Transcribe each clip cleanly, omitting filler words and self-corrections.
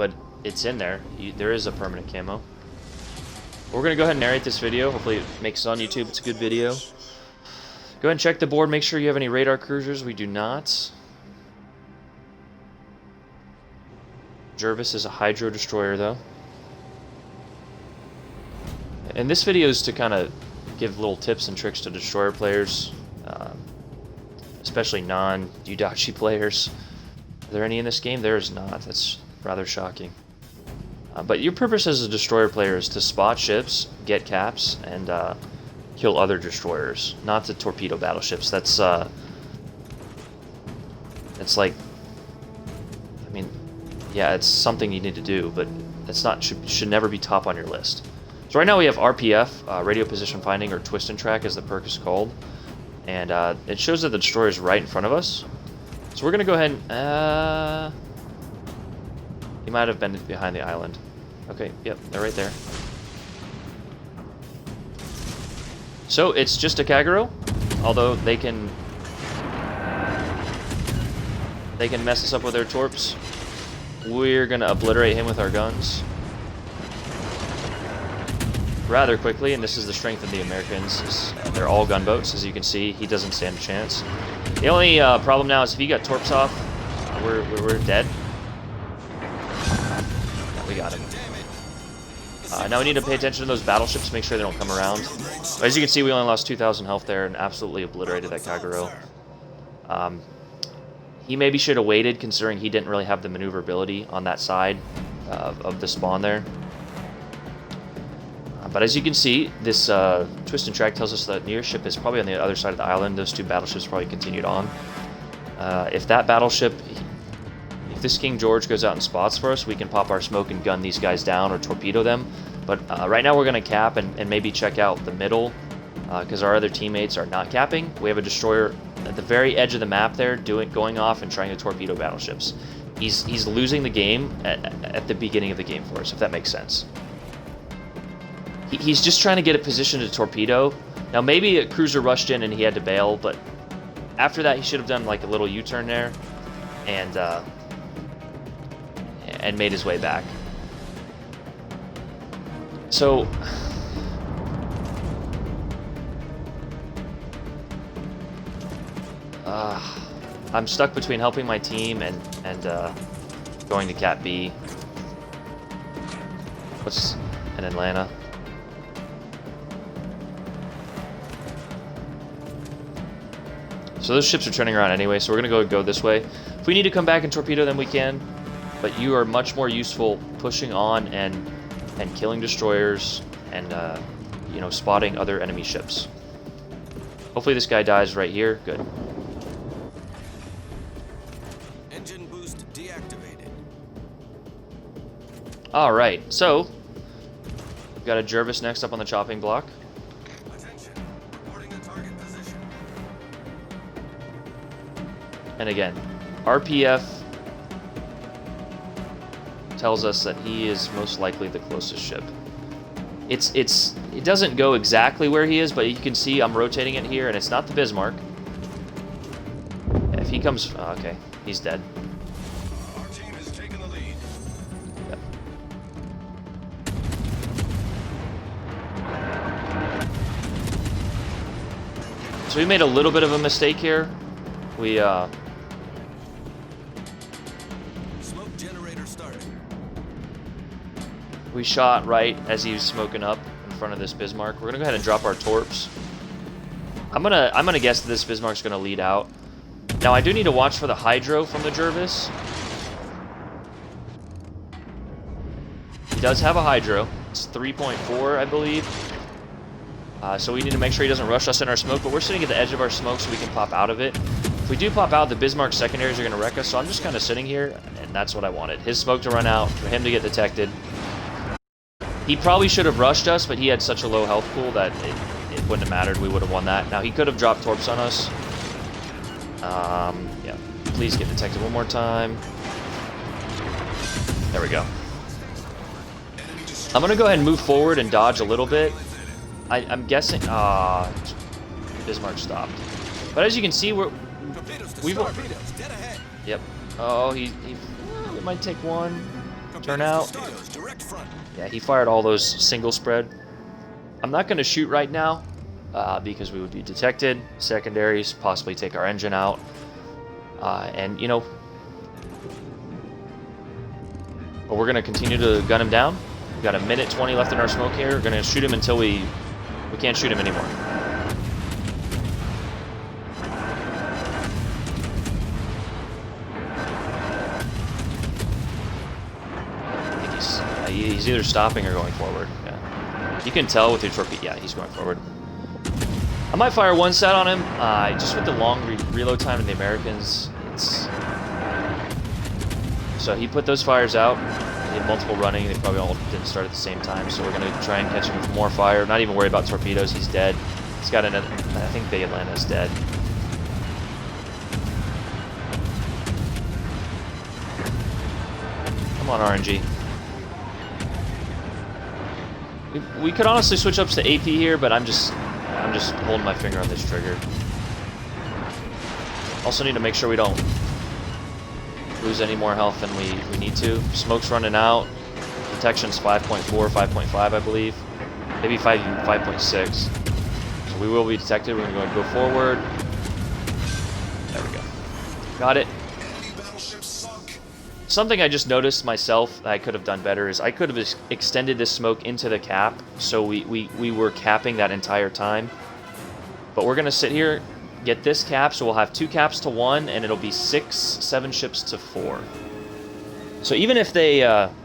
but it's in there. There is a permanent camo. We're going to go ahead and narrate this video. Hopefully it makes it on YouTube. It's a good video. Go ahead and check the board. Make sure you have any radar cruisers. We do not. Jervis is a hydro destroyer, though. And this video is to kind of give little tips and tricks to destroyer players, especially non-Yudachi players. Are there any in this game? There is not. That's rather shocking. But your purpose as a destroyer player is to spot ships, get caps, and kill other destroyers, not to torpedo battleships. That's like, I mean, yeah, it's something you need to do, but it's not should never be top on your list. So right now we have RPF, radio position finding, or twist and track as the perk is called, and it shows that the destroyer is right in front of us. So we're gonna go ahead and he might have been behind the island. Okay, yep, they're right there. So it's just a Kagero, although they can mess us up with their torps. We're gonna obliterate him with our guns rather quickly, and this is the strength of the Americans. They're all gunboats, as you can see. He doesn't stand a chance. The only problem now is if he got torps off, we're dead. Yeah, we got him. Now we need to pay attention to those battleships, make sure they don't come around. But as you can see, we only lost 2,000 health there and absolutely obliterated that Kagero. He maybe should have waited, considering he didn't really have the maneuverability on that side of the spawn there. But as you can see, this twist and track tells us that nearest ship is probably on the other side of the island. Those two battleships probably continued on. If that battleship, if this King George goes out and spots for us, we can pop our smoke and gun these guys down or torpedo them. But right now we're going to cap and maybe check out the middle, because our other teammates are not capping. We have a destroyer at the very edge of the map there, going off and trying to torpedo battleships. He's losing the game at the beginning of the game for us, if that makes sense. He's just trying to get a position to torpedo. Now maybe a cruiser rushed in and he had to bail, but after that he should have done like a little U-turn there and made his way back. So I'm stuck between helping my team and going to Cat B. What's in Atlanta? So those ships are turning around anyway, so we're going to go this way. If we need to come back and torpedo them, we can. But you are much more useful pushing on and killing destroyers and you know, spotting other enemy ships. Hopefully this guy dies right here. Good. Engine boost deactivated. All right, so we've got a Jervis next up on the chopping block. And again, RPF tells us that he is most likely the closest ship. It doesn't go exactly where he is, but you can see I'm rotating it here, and it's not the Bismarck. If he comes, okay, he's dead. Our team has taken the lead. Yep. So we made a little bit of a mistake here. We We shot right as he was smoking up in front of this Bismarck. We're gonna go ahead and drop our torps. I'm gonna guess that this Bismarck's gonna lead out. Now I do need to watch for the hydro from the Jervis. He does have a hydro. It's 3.4, I believe. So we need to make sure he doesn't rush us in our smoke, but we're sitting at the edge of our smoke so we can pop out of it. If we do pop out, the Bismarck secondaries are gonna wreck us, so I'm just kind of sitting here, and that's what I wanted. His smoke to run out, for him to get detected. He probably should have rushed us, but he had such a low health pool that it wouldn't have mattered. We would have won that. Now, he could have dropped torps on us. Yeah. Please get detected one more time. There we go. I'm going to go ahead and move forward and dodge a little bit. I'm guessing... Bismarck stopped. But as you can see, we've... Yep. Oh, he might take one. Turn out. Torpedoes, direct front. Yeah, he fired all those single spread. I'm not going to shoot right now because we would be detected. Secondaries, possibly take our engine out. And, you know, but we're going to continue to gun him down. We've got a minute 20 left in our smoke here. We're going to shoot him until we can't shoot him anymore. He's either stopping or going forward. Yeah. You can tell with your torpedo. Yeah, he's going forward. I might fire one set on him. Just with the long reload time in the Americans, it's... So he put those fires out. He had multiple running. They probably all didn't start at the same time. So we're going to try and catch him with more fire. Not even worry about torpedoes. He's dead. He's got another... I think Big Atlanta's dead. Come on, RNG. We could honestly switch up to AP here, but I'm just holding my finger on this trigger. Also need to make sure we don't lose any more health than we need to. Smoke's running out. Detection's 5.4, 5.5, I believe. Maybe 5.6. So we will be detected. We're going to go forward. There we go. Got it. Something I just noticed myself that I could have done better is I could have extended this smoke into the cap, so we were capping that entire time. But we're going to sit here, get this cap, so we'll have 2 caps to 1, and it'll be 6, 7 ships to 4. So even if they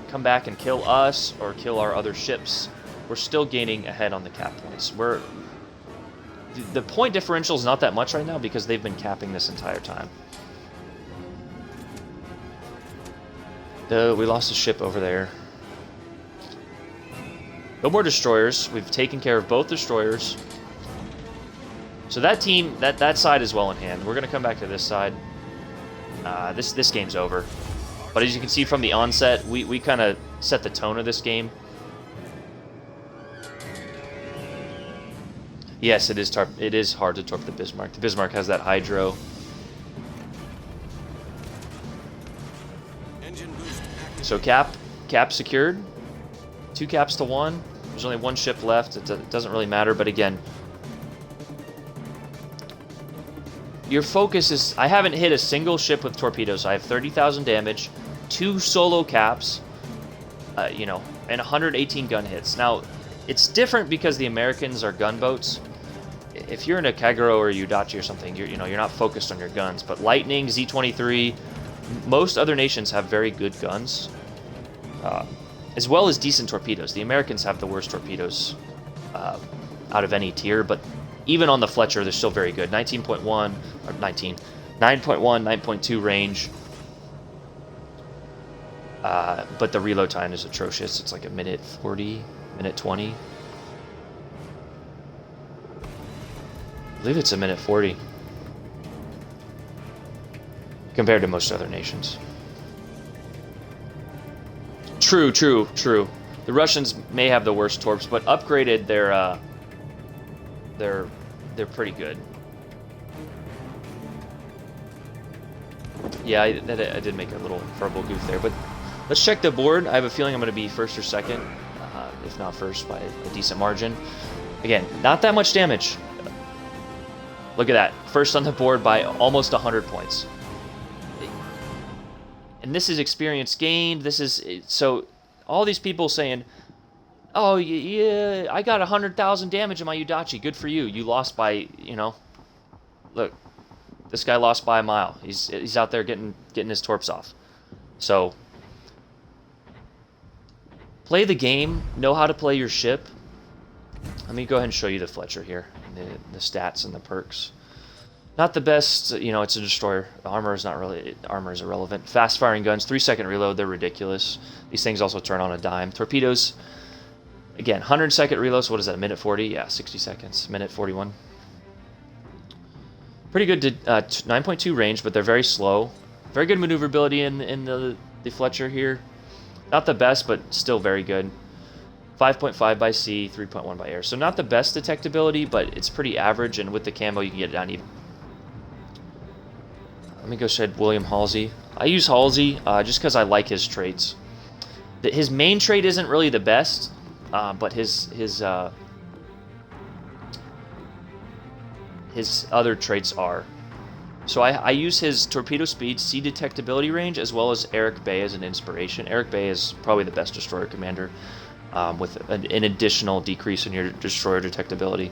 come back and kill us or kill our other ships, we're still gaining ahead on the cap points. The point differential is not that much right now because they've been capping this entire time. We lost a ship over there. No more destroyers. We've taken care of both destroyers. So that team, that side is well in hand. We're going to come back to this side. This game's over. But as you can see from the onset, we kind of set the tone of this game. Yes, it is hard to torp the Bismarck. The Bismarck has that hydro. Engine boost activated. So cap secured. 2 caps to 1. There's only 1 ship left. It doesn't really matter, but again, your focus is... I haven't hit a single ship with torpedoes. I have 30,000 damage, 2 solo caps, you know, and 118 gun hits. Now, it's different because the Americans are gunboats. If you're in a Kagero or Yudachi or something, you're not focused on your guns. But Lightning, Z-23, most other nations have very good guns, as well as decent torpedoes. The Americans have the worst torpedoes out of any tier, but even on the Fletcher, they're still very good. 19.1 or 9.1, 9.2 range. But the reload time is atrocious. It's like a minute 40. Minute 20. I believe it's a minute 40. Compared to most other nations. True. The Russians may have the worst torps, but upgraded they're pretty good. Yeah, I did make a little verbal goof there, but let's check the board. I have a feeling I'm going to be first or second. If not first, by a decent margin. Again, not that much damage. Look at that. First on the board by almost 100 points. And this is experience gained. This is... So, all these people saying, oh, yeah, I got 100,000 damage in my Yudachi. Good for you. You lost by, you know... Look, this guy lost by a mile. He's out there getting his torps off. So... Play the game, know how to play your ship. Let me go ahead and show you the Fletcher here, the stats and the perks. Not the best, you know, it's a destroyer. Armor is irrelevant. Fast firing guns, 3-second reload, they're ridiculous. These things also turn on a dime. Torpedoes, again, 100-second reload, so what is that, minute 40? Yeah, 60 seconds, minute 41. Pretty good to 9.2 range, but they're very slow. Very good maneuverability in the Fletcher here. Not the best, but still very good. 5.5 by sea, 3.1 by air. So not the best detectability, but it's pretty average, and with the camo you can get it down even. Let me go ahead, William Halsey. I use Halsey just because I like his traits. His main trait isn't really the best, but his other traits are. So I use his torpedo speed, sea detectability range, as well as Eric Bay as an inspiration. Eric Bay is probably the best destroyer commander, with an additional decrease in your destroyer detectability.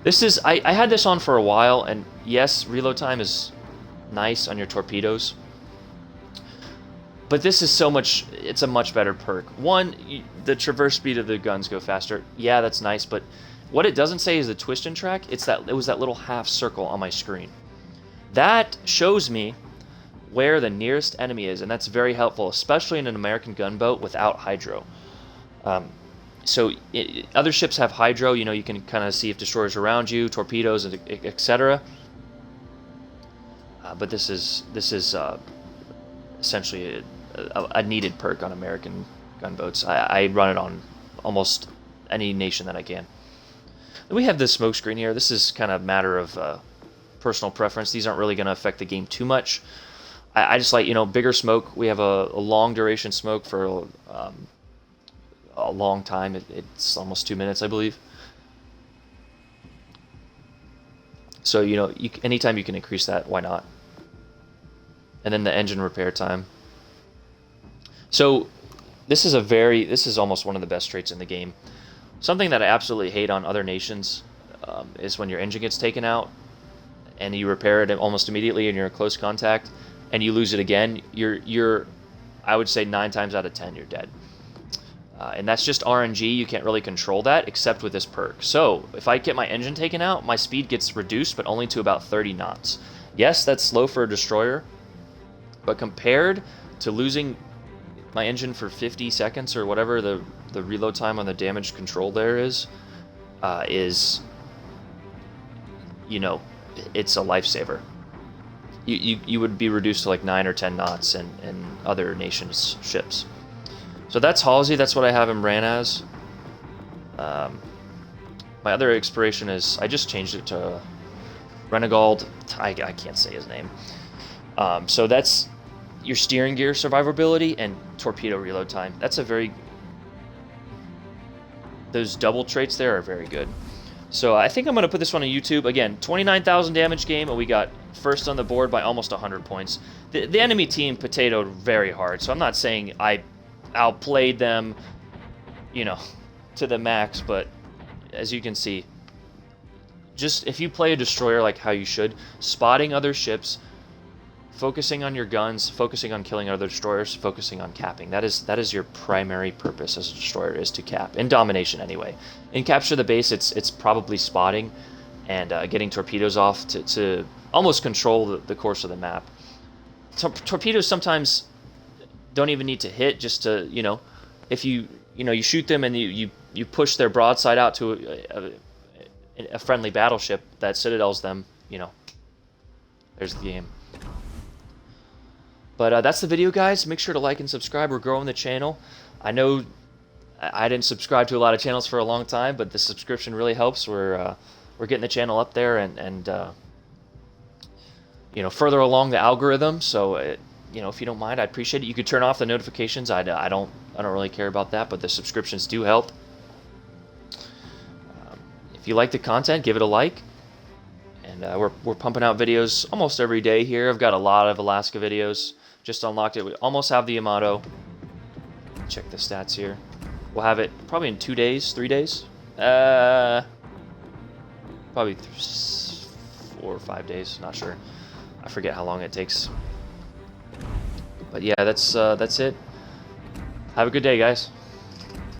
This is I had this on for a while, and yes, reload time is nice on your torpedoes, but this is so much. It's a much better perk. One, the traverse speed of the guns go faster. Yeah, that's nice, but what it doesn't say is the twist and track. It was that little half circle on my screen. That shows me where the nearest enemy is, and that's very helpful, especially in an American gunboat without hydro. Other ships have hydro. You know, you can kind of see if destroyers are around you, torpedoes, etc. But this is essentially a needed perk on American gunboats. I run it on almost any nation that I can. We have this smoke screen here. This is kind of a matter of personal preference. These aren't really going to affect the game too much. I just like, bigger smoke. We have a long duration smoke for a long time. It's almost 2 minutes, I believe. So, anytime you can increase that, why not? And then the engine repair time. So this is almost one of the best traits in the game. Something that I absolutely hate on other nations is when your engine gets taken out and you repair it almost immediately and you're in close contact and you lose it again. You're I would say 9 times out of 10 you're dead. And that's just RNG. You can't really control that except with this perk. So if I get my engine taken out, my speed gets reduced, but only to about 30 knots. Yes, that's slow for a destroyer, but compared to losing my engine for 50 seconds or whatever the reload time on the damage control there is it's a lifesaver. You would be reduced to like 9 or 10 knots in other nations' ships. So that's Halsey. That's what I have him ran as. My other expiration is, I just changed it to Renegald. I can't say his name. So that's your steering gear survivability and torpedo reload time. Those double traits there are very good. So I think I'm going to put this one on YouTube. Again, 29,000 damage game, and we got first on the board by almost 100 points. The enemy team potatoed very hard, so I'm not saying I outplayed them, to the max, but as you can see, just if you play a destroyer like how you should, spotting other ships, focusing on your guns, focusing on killing other destroyers, focusing on capping. That is your primary purpose as a destroyer, is to cap. In domination anyway. In capture the base, it's probably spotting and getting torpedoes off to almost control the course of the map. Torpedoes sometimes don't even need to hit, just to, if you shoot them and you push their broadside out to a friendly battleship that citadels them, there's the game. But that's the video, guys. Make sure to like and subscribe. We're growing the channel. I know I didn't subscribe to a lot of channels for a long time, but the subscription really helps. We're getting the channel up there and further along the algorithm. So if you don't mind, I'd appreciate it. You could turn off the notifications. I don't really care about that, but the subscriptions do help. If you like the content, give it a like. And we're pumping out videos almost every day here. I've got a lot of Alaska videos. Just unlocked it. We almost have the Yamato. Check the stats here. We'll have it probably in 2 days, 3 days. Probably 4 or 5 days. Not sure. I forget how long it takes. But yeah, that's it. Have a good day, guys.